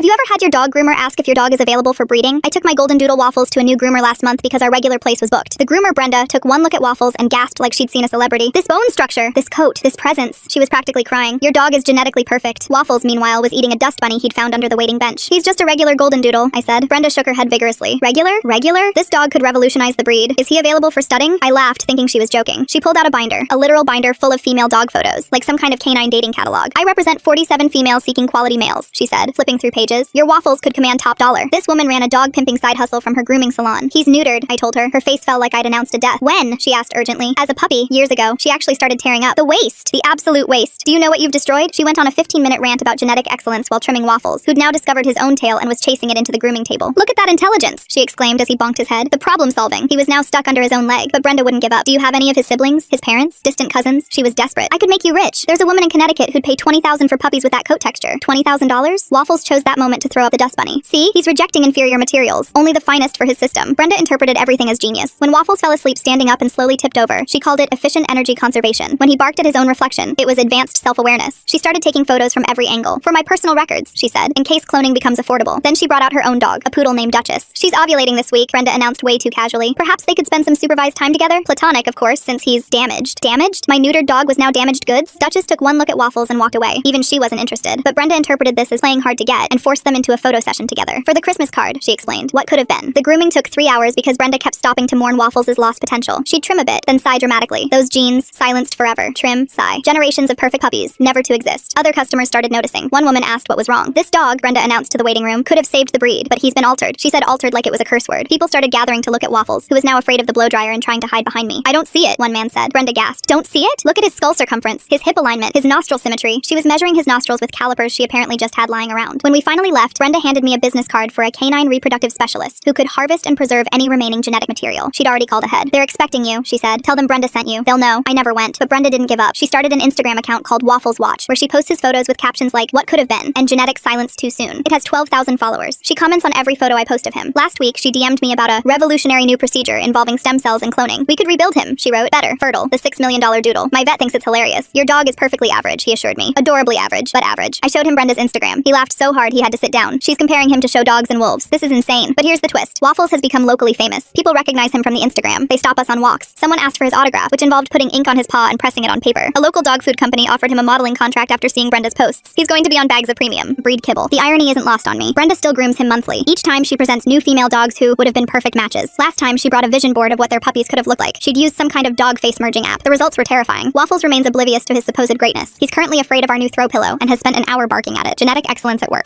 you ever had your dog groomer ask if your dog is available for breeding? I took my golden doodle Waffles to a new groomer last month because our regular place was booked. The groomer, Brenda, took one look at Waffles and gasped like she'd seen a celebrity. This bone structure, this coat, this presence. She was practically crying. Your dog is genetically perfect. Waffles, meanwhile, was eating a dust bunny he'd found under the waiting bench. He's just a regular golden doodle, I said. Brenda shook her head vigorously. Regular? Regular? This dog could revolutionize the breed. Is he available for studding? I laughed, thinking she was joking. She pulled out a binder, a literal binder full of female dog photos, like some kind of canine dating catalog. I represent 47 females seeking quality males, she said, flipping through pages. Your Waffles could command top dollar. This woman ran a dog pimping side hustle from her grooming salon. He's neutered, I told her. Her face fell like I'd announced a death. When? She asked urgently. As a puppy, years ago, she actually started tearing up. The waste. The absolute waste. Do you know what you've destroyed? She went on a 15-minute rant about genetic excellence while trimming Waffles, who'd now discovered his own tail and was chasing it into the grooming table. Look at that intelligence, she exclaimed as he bonked his head. The problem solving. He was now stuck under his own leg, but Brenda wouldn't give up. Do you have any of his siblings? His parents? Distant cousins? She was desperate. I could make you rich. There's a woman in Connecticut who'd pay $20,000 for puppies with that coat texture. $20,000? Waffles chose that moment to throw up the dust bunny. See? He's rejecting inferior materials. Only the finest for his system. Brenda interpreted everything as genius. When Waffles fell asleep standing up and slowly tipped over, she called it efficient energy conservation. When he barked at his own reflection, it was advanced self-awareness. She started taking photos from every angle. For my personal records, she said, in case cloning becomes affordable. Then she brought out her own dog, a poodle named Duchess. She's ovulating this week, Brenda announced way too casually. Perhaps they could spend some supervised time together? Platonic, of course, since he's damaged. Damaged? My neutered dog was now damaged goods? Duchess took one look at Waffles and walked away. Even she wasn't interested. But Brenda interpreted this as playing hard to get and forced them into a photo session together. For the Christmas card, she explained. What could have been? The grooming took 3 hours because Brenda kept stopping to mourn Waffles' lost potential. She'd trim a bit, then sigh dramatically. Those genes, silenced forever. Trim, sigh. Generations of perfect puppies, never to exist. Other customers started noticing. One woman asked what was wrong. This dog, Brenda announced to the waiting room, could have saved the breed, but he's been altered. She said altered like it was a curse word. People started gathering to look at Waffles, who was now afraid of the blow dryer and trying to hide behind me. I don't see it, one man said. Brenda gasped. Don't see it? Look at his skull circumference, his hip alignment, his nostril symmetry. She was measuring his nostrils with calipers she apparently just had lying around. When we finally left, Brenda handed me a business card for a canine reproductive specialist who could harvest and preserve any remaining genetic material. She'd already called ahead. They're expecting you, she said. Tell them Brenda sent you. They'll know. I never went. But Brenda didn't give up. She started an Instagram account called Waffles Watch, where she posts his photos with captions like, what could have been, and genetic silence too soon. It has 12,000 followers. She comments on every photo I post of him. Last week, she DM'd me about a revolutionary new procedure involving stem cells and cloning. We could rebuild him, she wrote. Better. Fertile. The $6 million doodle. My vet thinks it's hilarious. Your dog is perfectly average, he assured me. Adorably average, but average. I showed him Brenda's Instagram. He laughed so hard he had to sit down. She's comparing him to show dogs and wolves. This is insane. But here's the twist. Waffles has become locally famous. People recognize him from the Instagram. They stop us on walks. Someone asked for his autograph, which involved putting ink on his paw and pressing it on paper. A local dog food company offered him a modeling contract after seeing Brenda's posts. He's going to be on Bags of Premium, breed kibble. The irony isn't lost on me. Brenda still grooms him monthly. Each time she presents new female dogs who would have been perfect matches. Last time she brought a vision board of what their puppies could have looked like. She'd used some kind of dog face merging app. The results were terrifying. Waffles remains oblivious to his supposed greatness. He's currently afraid of our new throw pillow and has spent an hour barking at it. Genetic excellence at work.